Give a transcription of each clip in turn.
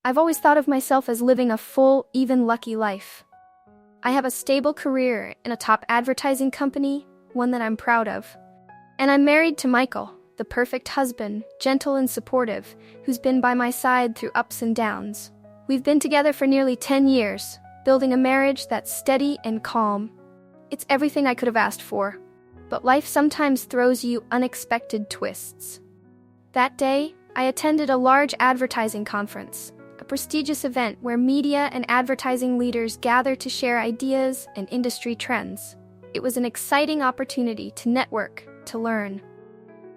I've always thought of myself as living a full, even lucky life. I have a stable career in a top advertising company, one that I'm proud of. And I'm married to Michael, the perfect husband, gentle and supportive, who's been by my side through ups and downs. We've been together for nearly 10 years, building a marriage that's steady and calm. It's everything I could have asked for. But life sometimes throws you unexpected twists. That day, I attended a large advertising conference, a prestigious event where media and advertising leaders gather to share ideas and industry trends. It was an exciting opportunity to network, to learn.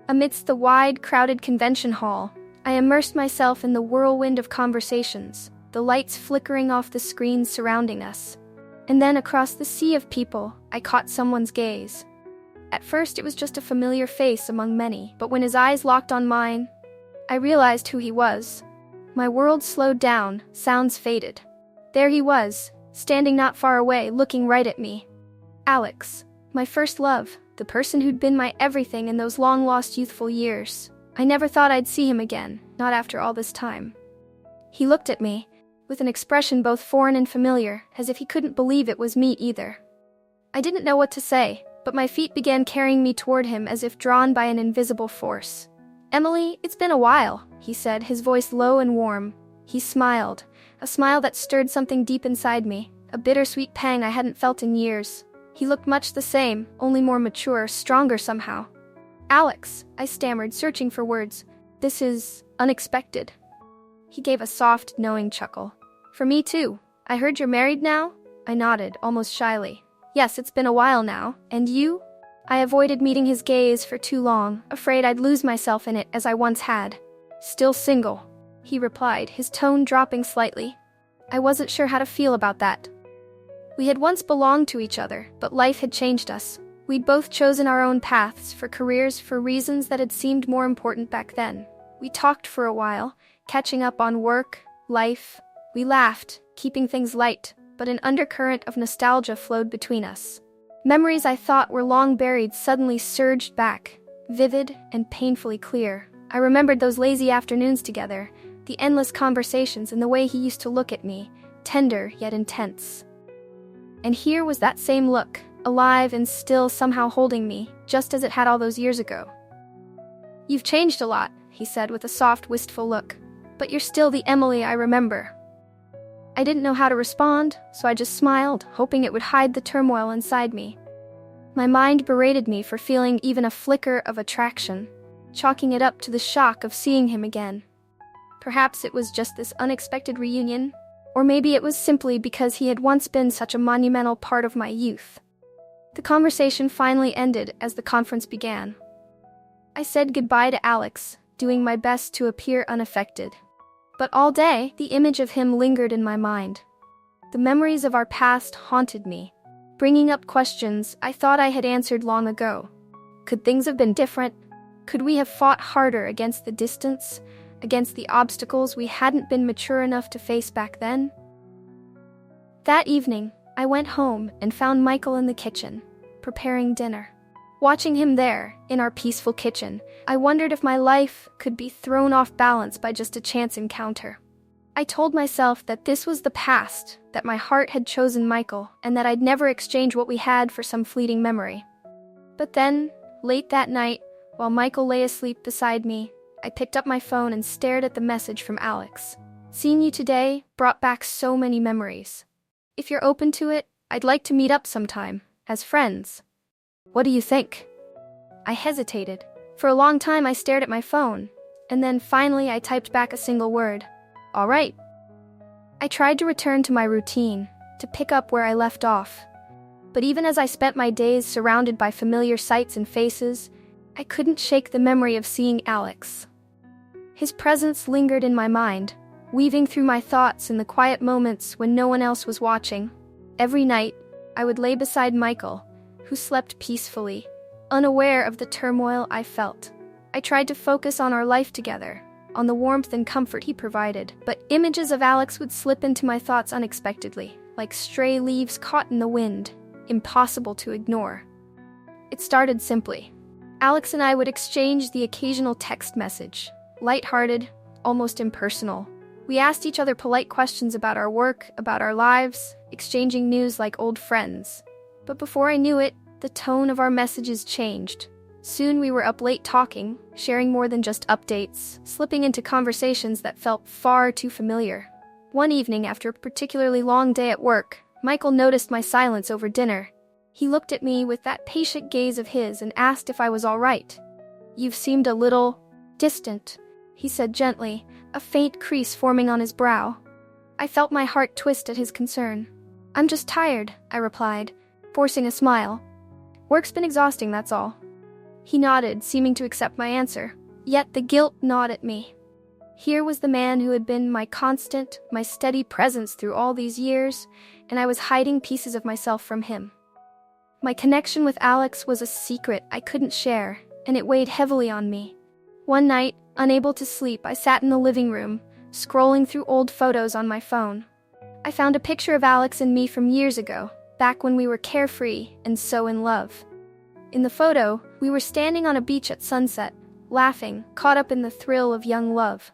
Amidst the wide, crowded convention hall, I immersed myself in the whirlwind of conversations, the lights flickering off the screens surrounding us. And then across the sea of people, I caught someone's gaze. At first, it was just a familiar face among many, but when his eyes locked on mine, I realized who he was. My world slowed down, sounds faded. There he was, standing not far away, looking right at me. Alex, my first love, the person who'd been my everything in those long-lost youthful years. I never thought I'd see him again, not after all this time. He looked at me, with an expression both foreign and familiar, as if he couldn't believe it was me either. I didn't know what to say, but my feet began carrying me toward him as if drawn by an invisible force. "Emily, it's been a while," he said, his voice low and warm. He smiled, a smile that stirred something deep inside me, a bittersweet pang I hadn't felt in years. He looked much the same, only more mature, stronger somehow. "Alex," I stammered, searching for words. "This is unexpected." He gave a soft, knowing chuckle. "For me too. I heard you're married now?" I nodded, almost shyly. "Yes, it's been a while now. And you?" I avoided meeting his gaze for too long, afraid I'd lose myself in it as I once had. "Still single," he replied, his tone dropping slightly. I wasn't sure how to feel about that. We had once belonged to each other, but life had changed us. We'd both chosen our own paths, for careers, for reasons that had seemed more important back then. We talked for a while, catching up on work, life. We laughed, keeping things light, but an undercurrent of nostalgia flowed between us. Memories I thought were long buried suddenly surged back, vivid and painfully clear. I remembered those lazy afternoons together, the endless conversations and the way he used to look at me, tender yet intense. And here was that same look, alive and still somehow holding me, just as it had all those years ago. "You've changed a lot," he said with a soft, wistful look. "But you're still the Emily I remember." I didn't know how to respond, so I just smiled, hoping it would hide the turmoil inside me. My mind berated me for feeling even a flicker of attraction, chalking it up to the shock of seeing him again. Perhaps it was just this unexpected reunion, or maybe it was simply because he had once been such a monumental part of my youth. The conversation finally ended as the conference began. I said goodbye to Alex, doing my best to appear unaffected. But all day, the image of him lingered in my mind. The memories of our past haunted me, bringing up questions I thought I had answered long ago. Could things have been different? Could we have fought harder against the distance, against the obstacles we hadn't been mature enough to face back then? That evening, I went home and found Michael in the kitchen, preparing dinner. Watching him there, in our peaceful kitchen, I wondered if my life could be thrown off balance by just a chance encounter. I told myself that this was the past, that my heart had chosen Michael, and that I'd never exchange what we had for some fleeting memory. But then, late that night, while Michael lay asleep beside me, I picked up my phone and stared at the message from Alex. "Seeing you today brought back so many memories. If you're open to it, I'd like to meet up sometime, as friends. What do you think?" I hesitated. For a long time I stared at my phone, and then finally I typed back a single word. "All right." I tried to return to my routine, to pick up where I left off. But even as I spent my days surrounded by familiar sights and faces, I couldn't shake the memory of seeing Alex. His presence lingered in my mind, weaving through my thoughts in the quiet moments when no one else was watching. Every night, I would lay beside Michael, who slept peacefully, unaware of the turmoil I felt. I tried to focus on our life together, on the warmth and comfort he provided, but images of Alex would slip into my thoughts unexpectedly, like stray leaves caught in the wind, impossible to ignore. It started simply. Alex and I would exchange the occasional text message, lighthearted, almost impersonal. We asked each other polite questions about our work, about our lives, exchanging news like old friends. But before I knew it, the tone of our messages changed. Soon we were up late talking, sharing more than just updates, slipping into conversations that felt far too familiar. One evening, after a particularly long day at work, Michael noticed my silence over dinner. He looked at me with that patient gaze of his and asked if I was all right. "You've seemed a little distant," he said gently, a faint crease forming on his brow. I felt my heart twist at his concern. "I'm just tired," I replied, forcing a smile. "Work's been exhausting, that's all." He nodded, seeming to accept my answer. Yet the guilt gnawed at me. Here was the man who had been my constant, my steady presence through all these years, and I was hiding pieces of myself from him. My connection with Alex was a secret I couldn't share, and it weighed heavily on me. One night, unable to sleep, I sat in the living room, scrolling through old photos on my phone. I found a picture of Alex and me from years ago, back when we were carefree and so in love. In the photo, we were standing on a beach at sunset, laughing, caught up in the thrill of young love.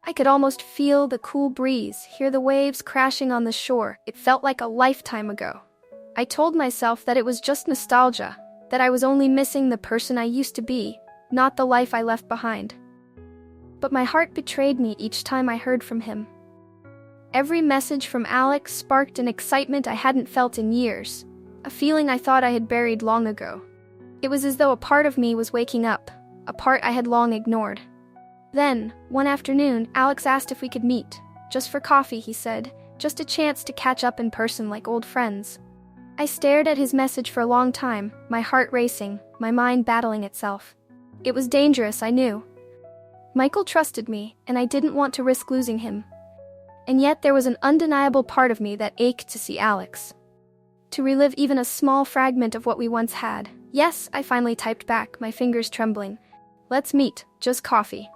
I could almost feel the cool breeze, hear the waves crashing on the shore. It felt like a lifetime ago. I told myself that it was just nostalgia, that I was only missing the person I used to be, not the life I left behind. But my heart betrayed me each time I heard from him. Every message from Alex sparked an excitement I hadn't felt in years, a feeling I thought I had buried long ago. It was as though a part of me was waking up, a part I had long ignored. Then, one afternoon, Alex asked if we could meet. Just for coffee, he said, just a chance to catch up in person like old friends. I stared at his message for a long time, my heart racing, my mind battling itself. It was dangerous, I knew. Michael trusted me, and I didn't want to risk losing him. And yet there was an undeniable part of me that ached to see Alex. To relive even a small fragment of what we once had. "Yes," I finally typed back, my fingers trembling. "Let's meet, just coffee."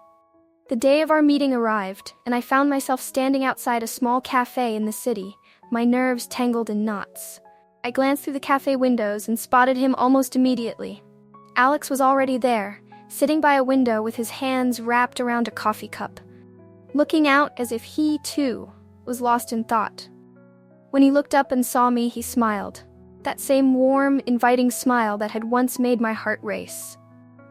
The day of our meeting arrived, and I found myself standing outside a small cafe in the city, my nerves tangled in knots. I glanced through the cafe windows and spotted him almost immediately. Alex was already there, sitting by a window with his hands wrapped around a coffee cup, looking out as if he, too, was lost in thought. When he looked up and saw me, he smiled. That same warm, inviting smile that had once made my heart race.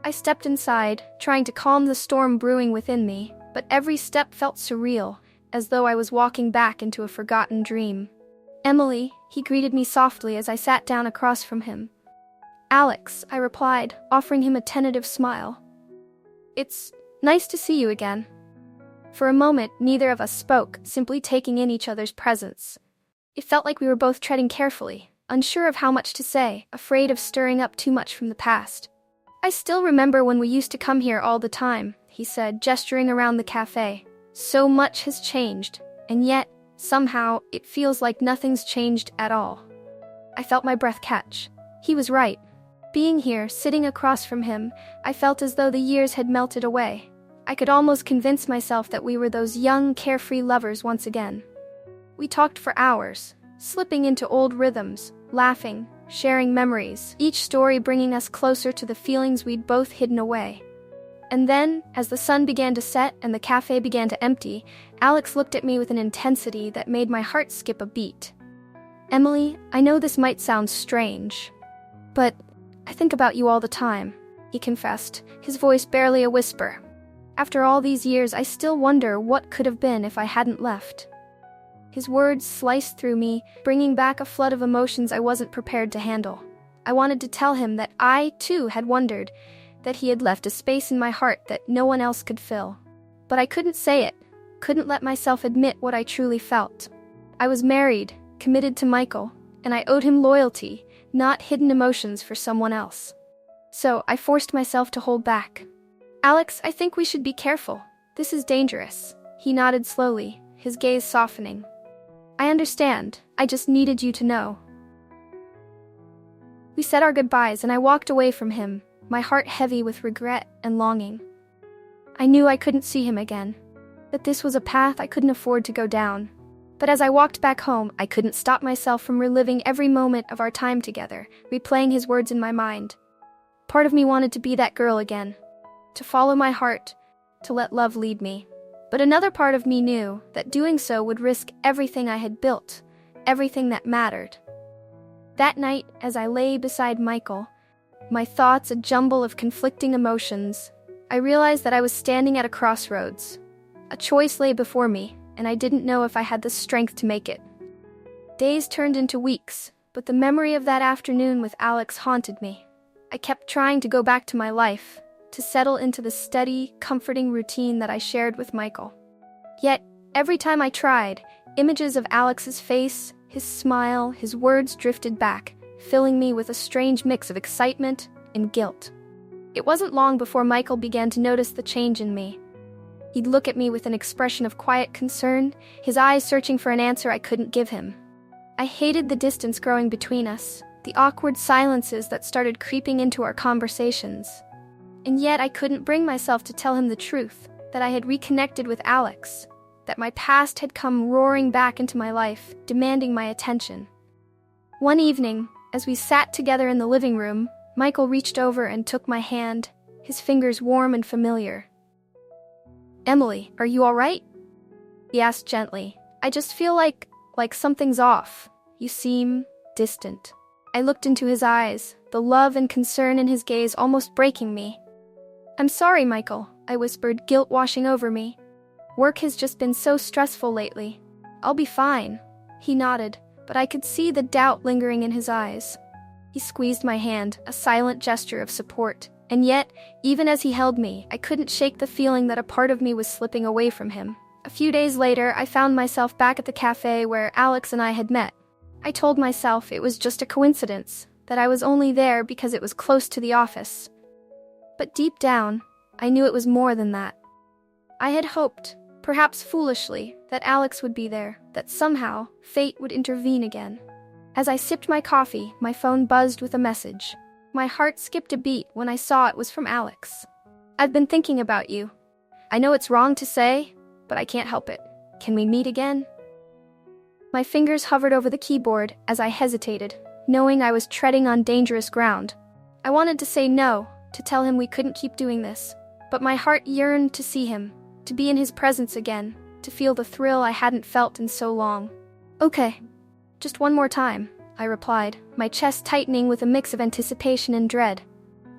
I stepped inside, trying to calm the storm brewing within me, but every step felt surreal, as though I was walking back into a forgotten dream. "Emily," he greeted me softly as I sat down across from him. "Alex," I replied, offering him a tentative smile. "It's nice to see you again." For a moment, neither of us spoke, simply taking in each other's presence. It felt like we were both treading carefully, unsure of how much to say, afraid of stirring up too much from the past. "I still remember when we used to come here all the time," he said, gesturing around the cafe. "So much has changed, and yet, somehow, it feels like nothing's changed at all." I felt my breath catch. He was right. Being here, sitting across from him, I felt as though the years had melted away. I could almost convince myself that we were those young, carefree lovers once again. We talked for hours, slipping into old rhythms, laughing, sharing memories, each story bringing us closer to the feelings we'd both hidden away. And then, as the sun began to set and the cafe began to empty, Alex looked at me with an intensity that made my heart skip a beat. "Emily, I know this might sound strange, but I think about you all the time," he confessed, his voice barely a whisper. "After all these years, I still wonder what could have been if I hadn't left." His words sliced through me, bringing back a flood of emotions I wasn't prepared to handle. I wanted to tell him that I, too, had wondered, that he had left a space in my heart that no one else could fill. But I couldn't say it, couldn't let myself admit what I truly felt. I was married, committed to Michael, and I owed him loyalty, not hidden emotions for someone else. So I forced myself to hold back. "Alex, I think we should be careful. This is dangerous." He nodded slowly, his gaze softening. "I understand. I just needed you to know." We said our goodbyes and I walked away from him, my heart heavy with regret and longing. I knew I couldn't see him again, that this was a path I couldn't afford to go down. But as I walked back home, I couldn't stop myself from reliving every moment of our time together, replaying his words in my mind. Part of me wanted to be that girl again, to follow my heart, to let love lead me. But another part of me knew that doing so would risk everything I had built, everything that mattered. That night, as I lay beside Michael, my thoughts a jumble of conflicting emotions, I realized that I was standing at a crossroads. A choice lay before me, and I didn't know if I had the strength to make it. Days turned into weeks, but the memory of that afternoon with Alex haunted me. I kept trying to go back to my life, to settle into the steady, comforting routine that I shared with Michael. Yet, every time I tried, images of Alex's face, his smile, his words drifted back, filling me with a strange mix of excitement and guilt. It wasn't long before Michael began to notice the change in me. He'd look at me with an expression of quiet concern, his eyes searching for an answer I couldn't give him. I hated the distance growing between us, the awkward silences that started creeping into our conversations. And yet I couldn't bring myself to tell him the truth, that I had reconnected with Alex, that my past had come roaring back into my life, demanding my attention. One evening, as we sat together in the living room, Michael reached over and took my hand, his fingers warm and familiar. "Emily, are you all right?" he asked gently. "I just feel like something's off. You seem distant." I looked into his eyes, the love and concern in his gaze almost breaking me. "I'm sorry, Michael," I whispered, guilt washing over me. "Work has just been so stressful lately. I'll be fine." He nodded, but I could see the doubt lingering in his eyes. He squeezed my hand, a silent gesture of support. And yet, even as he held me, I couldn't shake the feeling that a part of me was slipping away from him. A few days later, I found myself back at the cafe where Alex and I had met. I told myself it was just a coincidence, that I was only there because it was close to the office. But deep down, I knew it was more than that. I had hoped, perhaps foolishly, that Alex would be there, that somehow fate would intervene again. As I sipped my coffee, my phone buzzed with a message. My heart skipped a beat when I saw it was from Alex. "I've been thinking about you. I know it's wrong to say, but I can't help it. Can we meet again?" My fingers hovered over the keyboard as I hesitated, knowing I was treading on dangerous ground. I wanted to say no, to tell him we couldn't keep doing this, but my heart yearned to see him, to be in his presence again, to feel the thrill I hadn't felt in so long. "Okay, just one more time," I replied, my chest tightening with a mix of anticipation and dread.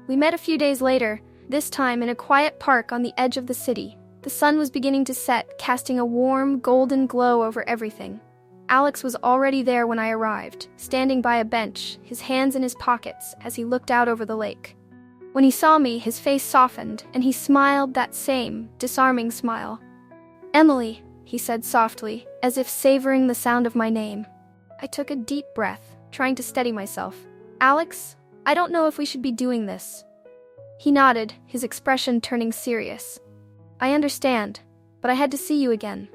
We met a few days later, this time in a quiet park on the edge of the city. The sun was beginning to set, casting a warm, golden glow over everything. Alex was already there when I arrived, standing by a bench, his hands in his pockets, as he looked out over the lake. When he saw me, his face softened, and he smiled that same, disarming smile. "Emily," he said softly, as if savoring the sound of my name. I took a deep breath, trying to steady myself. "Alex, I don't know if we should be doing this." He nodded, his expression turning serious. "I understand, but I had to see you again.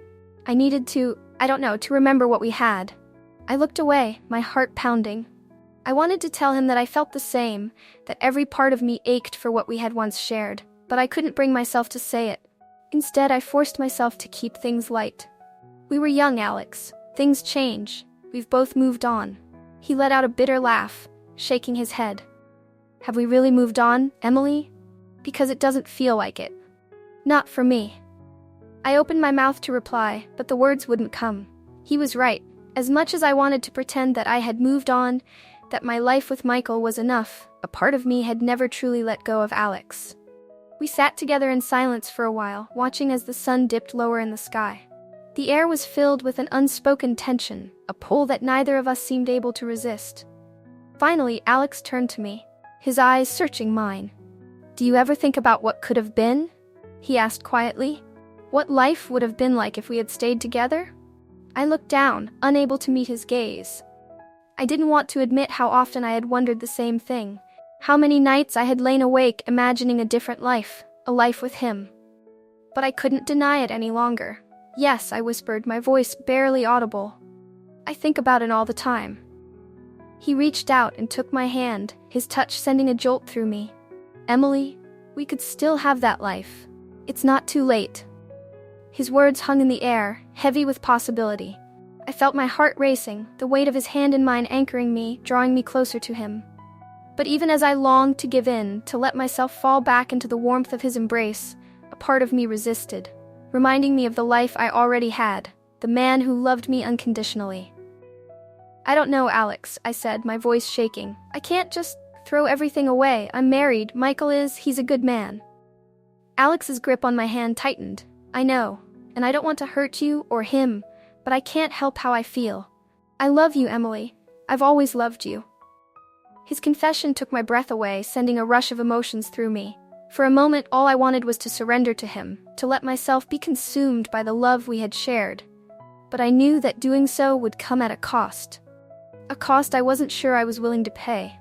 I needed to remember what we had." I looked away, my heart pounding. I wanted to tell him that I felt the same, that every part of me ached for what we had once shared, but I couldn't bring myself to say it. Instead, I forced myself to keep things light. "We were young, Alex. Things change. We've both moved on." He let out a bitter laugh, shaking his head. "Have we really moved on, Emily? Because it doesn't feel like it. Not for me." I opened my mouth to reply, but the words wouldn't come. He was right. As much as I wanted to pretend that I had moved on, that my life with Michael was enough, a part of me had never truly let go of Alex. We sat together in silence for a while, watching as the sun dipped lower in the sky. The air was filled with an unspoken tension, a pull that neither of us seemed able to resist. Finally, Alex turned to me, his eyes searching mine. "Do you ever think about what could have been?" he asked quietly. "What life would have been like if we had stayed together?" I looked down, unable to meet his gaze. I didn't want to admit how often I had wondered the same thing, how many nights I had lain awake imagining a different life, a life with him. But I couldn't deny it any longer. "Yes," I whispered, my voice barely audible. "I think about it all the time." He reached out and took my hand, his touch sending a jolt through me. "Emily, we could still have that life. It's not too late." His words hung in the air, heavy with possibility. I felt my heart racing, the weight of his hand in mine anchoring me, drawing me closer to him. But even as I longed to give in, to let myself fall back into the warmth of his embrace, a part of me resisted. reminding me of the life I already had, the man who loved me unconditionally. "I don't know, Alex," I said, my voice shaking. "I can't just throw everything away. I'm married. Michael he's a good man." Alex's grip on my hand tightened. "I know, and I don't want to hurt you or him, but I can't help how I feel. I love you, Emily. I've always loved you." His confession took my breath away, sending a rush of emotions through me. For a moment, all I wanted was to surrender to him, to let myself be consumed by the love we had shared. But I knew that doing so would come at a cost. A cost I wasn't sure I was willing to pay.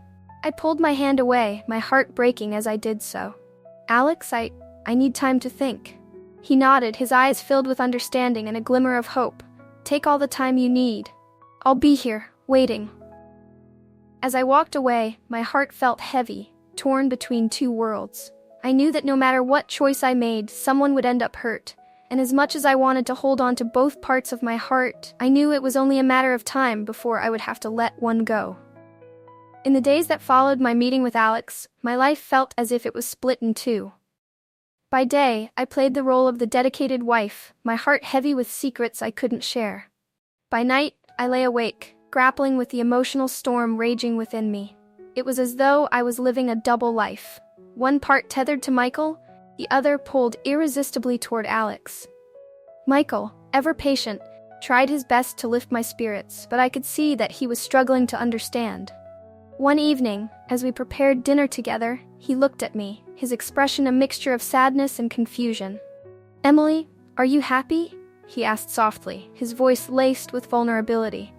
I pulled my hand away, my heart breaking as I did so. "Alex, I need time to think." He nodded, his eyes filled with understanding and a glimmer of hope. "Take all the time you need. I'll be here, waiting." As I walked away, my heart felt heavy, torn between two worlds. I knew that no matter what choice I made, someone would end up hurt. And as much as I wanted to hold on to both parts of my heart, I knew it was only a matter of time before I would have to let one go. In the days that followed my meeting with Alex, my life felt as if it was split in two. By day, I played the role of the dedicated wife, my heart heavy with secrets I couldn't share. By night, I lay awake, grappling with the emotional storm raging within me. It was as though I was living a double life. One part tethered to Michael, the other pulled irresistibly toward Alex. Michael, ever patient, tried his best to lift my spirits, but I could see that he was struggling to understand. One evening, as we prepared dinner together, he looked at me, his expression a mixture of sadness and confusion. "Emily, are you happy?" he asked softly, his voice laced with vulnerability.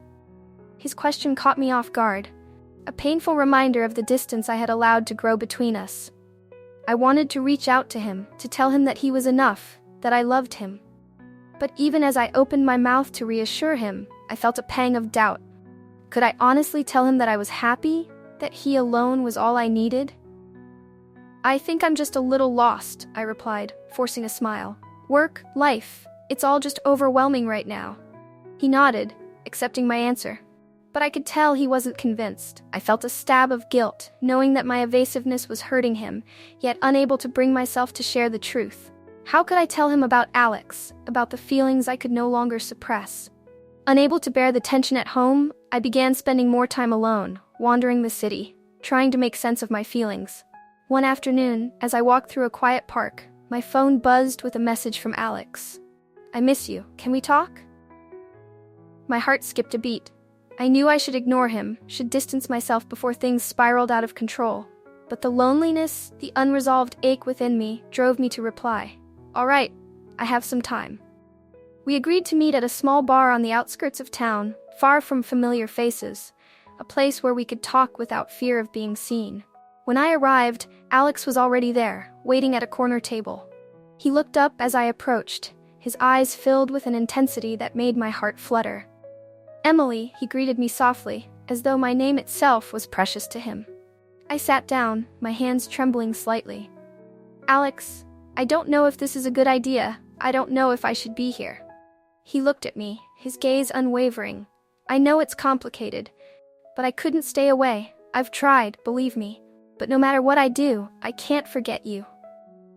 His question caught me off guard, a painful reminder of the distance I had allowed to grow between us. I wanted to reach out to him, to tell him that he was enough, that I loved him. But even as I opened my mouth to reassure him, I felt a pang of doubt. Could I honestly tell him that I was happy, that he alone was all I needed? "I think I'm just a little lost," I replied, forcing a smile. "Work, life, it's all just overwhelming right now." He nodded, accepting my answer. But I could tell he wasn't convinced. I felt a stab of guilt, knowing that my evasiveness was hurting him, yet unable to bring myself to share the truth. How could I tell him about Alex, about the feelings I could no longer suppress? Unable to bear the tension at home, I began spending more time alone, wandering the city, trying to make sense of my feelings. One afternoon, as I walked through a quiet park, my phone buzzed with a message from Alex. "I miss you. Can we talk?" My heart skipped a beat. I knew I should ignore him, should distance myself before things spiraled out of control. But the loneliness, the unresolved ache within me, drove me to reply. "All right, I have some time." We agreed to meet at a small bar on the outskirts of town, far from familiar faces, a place where we could talk without fear of being seen. When I arrived, Alex was already there, waiting at a corner table. He looked up as I approached, his eyes filled with an intensity that made my heart flutter. "Emily," he greeted me softly, as though my name itself was precious to him. I sat down, my hands trembling slightly. "Alex, I don't know if this is a good idea. I don't know if I should be here." He looked at me, his gaze unwavering. "I know it's complicated, but I couldn't stay away. I've tried, believe me. But no matter what I do, I can't forget you."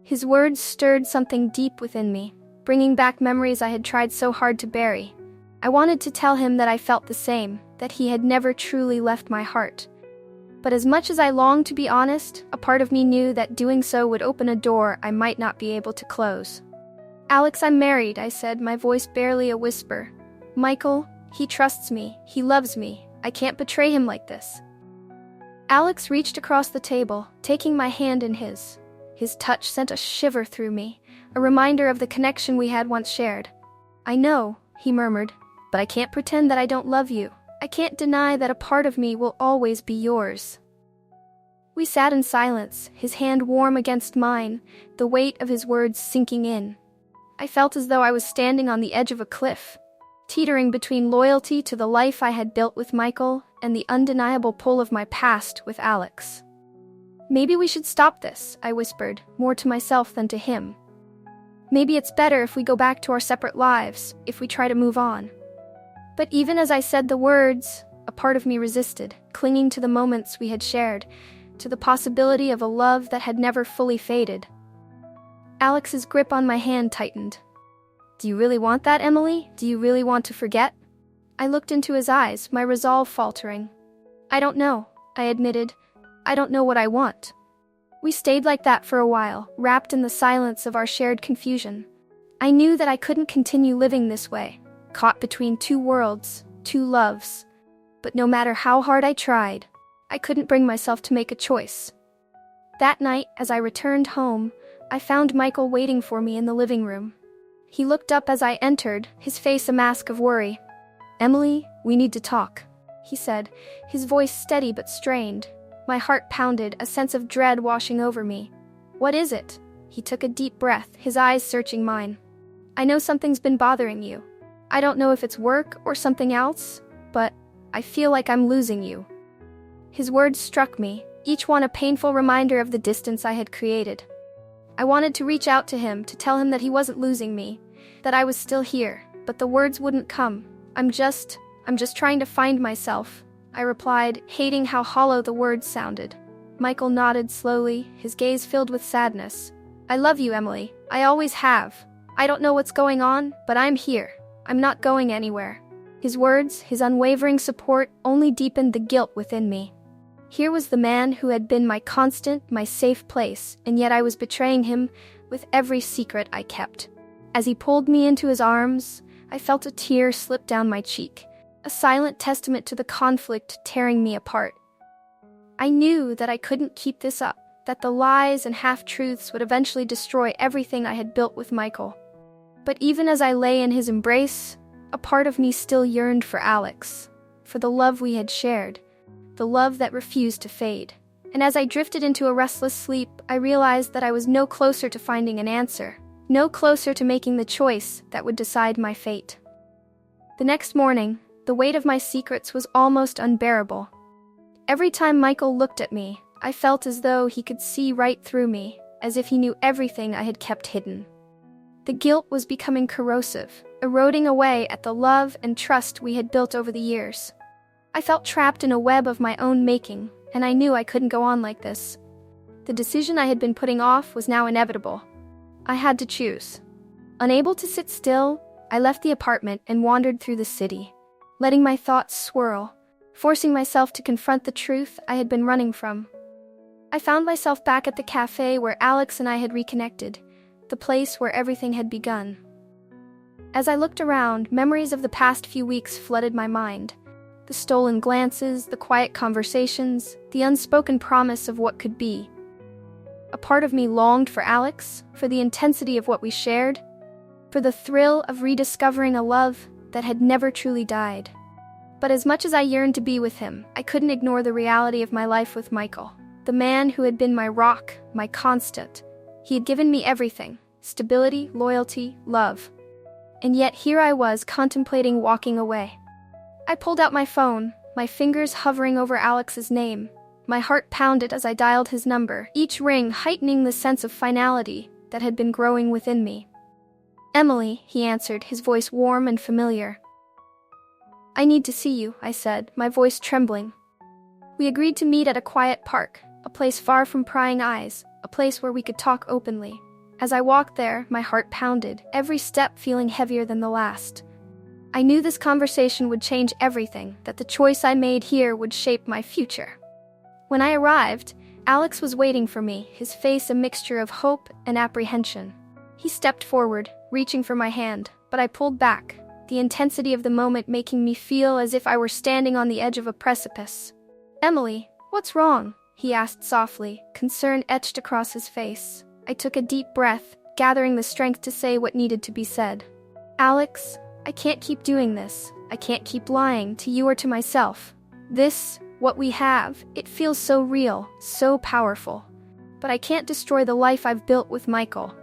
His words stirred something deep within me, bringing back memories I had tried so hard to bury. I wanted to tell him that I felt the same, that he had never truly left my heart. But as much as I longed to be honest, a part of me knew that doing so would open a door I might not be able to close. "Alex, I'm married," I said, my voice barely a whisper. "Michael, he trusts me, he loves me. I can't betray him like this." Alex reached across the table, taking my hand in his. His touch sent a shiver through me, a reminder of the connection we had once shared. "I know," he murmured, "but I can't pretend that I don't love you. I can't deny that a part of me will always be yours." We sat in silence, his hand warm against mine, the weight of his words sinking in. I felt as though I was standing on the edge of a cliff, teetering between loyalty to the life I had built with Michael and the undeniable pull of my past with Alex. "Maybe we should stop this," I whispered, more to myself than to him. "Maybe it's better if we go back to our separate lives, if we try to move on." But even as I said the words, a part of me resisted, clinging to the moments we had shared, to the possibility of a love that had never fully faded. Alex's grip on my hand tightened. Do you really want that, Emily? Do you really want to forget? I looked into his eyes, my resolve faltering. I don't know, I admitted. I don't know what I want. We stayed like that for a while, wrapped in the silence of our shared confusion. I knew that I couldn't continue living this way, caught between two worlds, two loves. But no matter how hard I tried, I couldn't bring myself to make a choice. That night, as I returned home, I found Michael waiting for me in the living room. He looked up as I entered, his face a mask of worry. "Emily, we need to talk," he said, his voice steady but strained. My heart pounded, a sense of dread washing over me. "What is it?" He took a deep breath, his eyes searching mine. "I know something's been bothering you. I don't know if it's work or something else, but I feel like I'm losing you." His words struck me, each one a painful reminder of the distance I had created. I wanted to reach out to him, to tell him that he wasn't losing me, that I was still here, but the words wouldn't come. I'm just trying to find myself," I replied, hating how hollow the words sounded. Michael nodded slowly, his gaze filled with sadness. "I love you, Emily. I always have. I don't know what's going on, but I'm here. I'm not going anywhere." His words, his unwavering support, only deepened the guilt within me. Here was the man who had been my constant, my safe place, and yet I was betraying him with every secret I kept. As he pulled me into his arms, I felt a tear slip down my cheek, a silent testament to the conflict tearing me apart. I knew that I couldn't keep this up, that the lies and half-truths would eventually destroy everything I had built with Michael. But even as I lay in his embrace, a part of me still yearned for Alex, for the love we had shared, the love that refused to fade. And as I drifted into a restless sleep, I realized that I was no closer to finding an answer, no closer to making the choice that would decide my fate. The next morning, the weight of my secrets was almost unbearable. Every time Michael looked at me, I felt as though he could see right through me, as if he knew everything I had kept hidden. The guilt was becoming corrosive, eroding away at the love and trust we had built over the years. I felt trapped in a web of my own making, and I knew I couldn't go on like this. The decision I had been putting off was now inevitable. I had to choose. Unable to sit still, I left the apartment and wandered through the city, letting my thoughts swirl, forcing myself to confront the truth I had been running from. I found myself back at the cafe where Alex and I had reconnected, the place where everything had begun. As I looked around, memories of the past few weeks flooded my mind. The stolen glances, the quiet conversations, the unspoken promise of what could be. A part of me longed for Alex, for the intensity of what we shared, for the thrill of rediscovering a love that had never truly died. But as much as I yearned to be with him, I couldn't ignore the reality of my life with Michael, the man who had been my rock, my constant. He had given me everything: stability, loyalty, love. And yet here I was contemplating walking away. I pulled out my phone, my fingers hovering over Alex's name. My heart pounded as I dialed his number, each ring heightening the sense of finality that had been growing within me. "Emily," he answered, his voice warm and familiar. "I need to see you," I said, my voice trembling. We agreed to meet at a quiet park, a place far from prying eyes, a place where we could talk openly. As I walked there, my heart pounded, every step feeling heavier than the last. I knew this conversation would change everything, that the choice I made here would shape my future. When I arrived, Alex was waiting for me, his face a mixture of hope and apprehension. He stepped forward, reaching for my hand, but I pulled back, the intensity of the moment making me feel as if I were standing on the edge of a precipice. "Emily, what's wrong?" he asked softly, concern etched across his face. I took a deep breath, gathering the strength to say what needed to be said. "Alex, I can't keep doing this. I can't keep lying to you or to myself. What we have, it feels so real, so powerful. But I can't destroy the life I've built with Michael.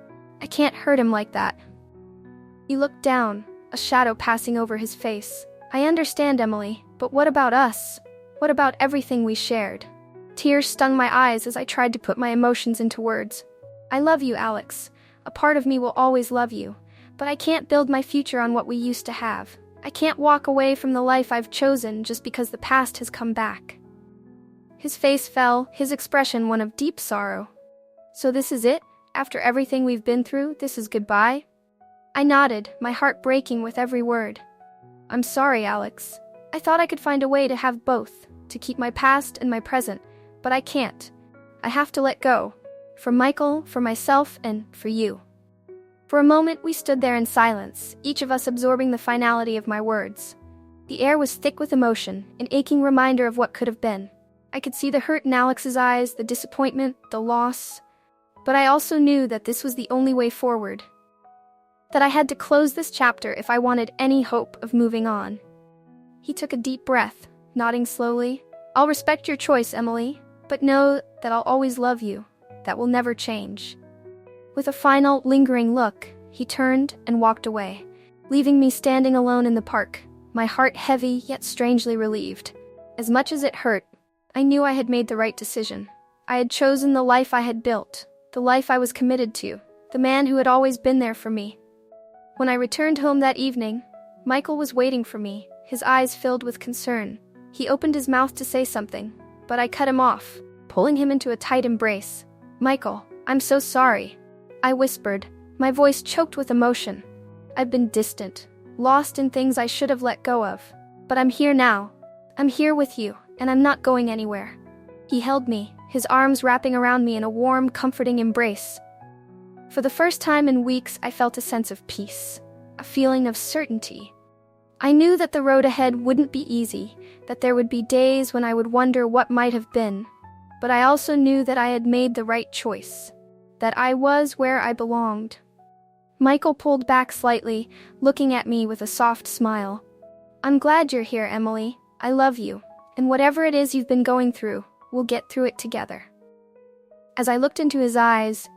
I can't hurt him like that." He looked down, a shadow passing over his face. "I understand, Emily, but what about us? What about everything we shared?" Tears stung my eyes as I tried to put my emotions into words. "I love you, Alex. A part of me will always love you. But I can't build my future on what we used to have. I can't walk away from the life I've chosen just because the past has come back." His face fell, his expression one of deep sorrow. "So this is it? After everything we've been through, this is goodbye?" I nodded, my heart breaking with every word. I'm sorry, Alex. I thought I could find a way to have both, to keep my past and my present, but I can't. I have to let go. For Michael, for myself, and for you. For a moment, we stood there in silence, each of us absorbing the finality of my words. The air was thick with emotion, an aching reminder of what could have been. I could see the hurt in Alex's eyes, the disappointment, the loss. But I also knew that this was the only way forward. That I had to close this chapter if I wanted any hope of moving on. He took a deep breath, nodding slowly. I'll respect your choice, Emily, but know that I'll always love you. That will never change. With a final, lingering look, he turned and walked away, leaving me standing alone in the park, my heart heavy yet strangely relieved. As much as it hurt, I knew I had made the right decision. I had chosen the life I had built, the life I was committed to, the man who had always been there for me. When I returned home that evening, Michael was waiting for me, his eyes filled with concern. He opened his mouth to say something, but I cut him off, pulling him into a tight embrace. Michael, I'm so sorry, I whispered, my voice choked with emotion. I've been distant, lost in things I should have let go of. But I'm here now. I'm here with you, and I'm not going anywhere. He held me, his arms wrapping around me in a warm, comforting embrace. For the first time in weeks, I felt a sense of peace, a feeling of certainty. I knew that the road ahead wouldn't be easy, that there would be days when I would wonder what might have been. But I also knew that I had made the right choice, that I was where I belonged. Michael pulled back slightly, looking at me with a soft smile. I'm glad you're here, Emily. I love you, and whatever it is you've been going through, we'll get through it together. As I looked into his eyes,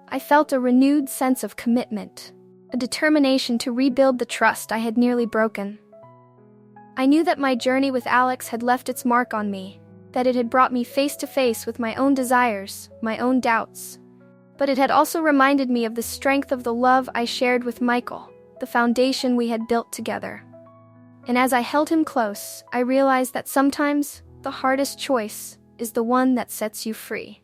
I felt a renewed sense of commitment, a determination to rebuild the trust I had nearly broken. I knew that my journey with Alex had left its mark on me, that it had brought me face to face with my own desires, my own doubts. But it had also reminded me of the strength of the love I shared with Michael, the foundation we had built together. And as I held him close, I realized that sometimes the hardest choice is the one that sets you free.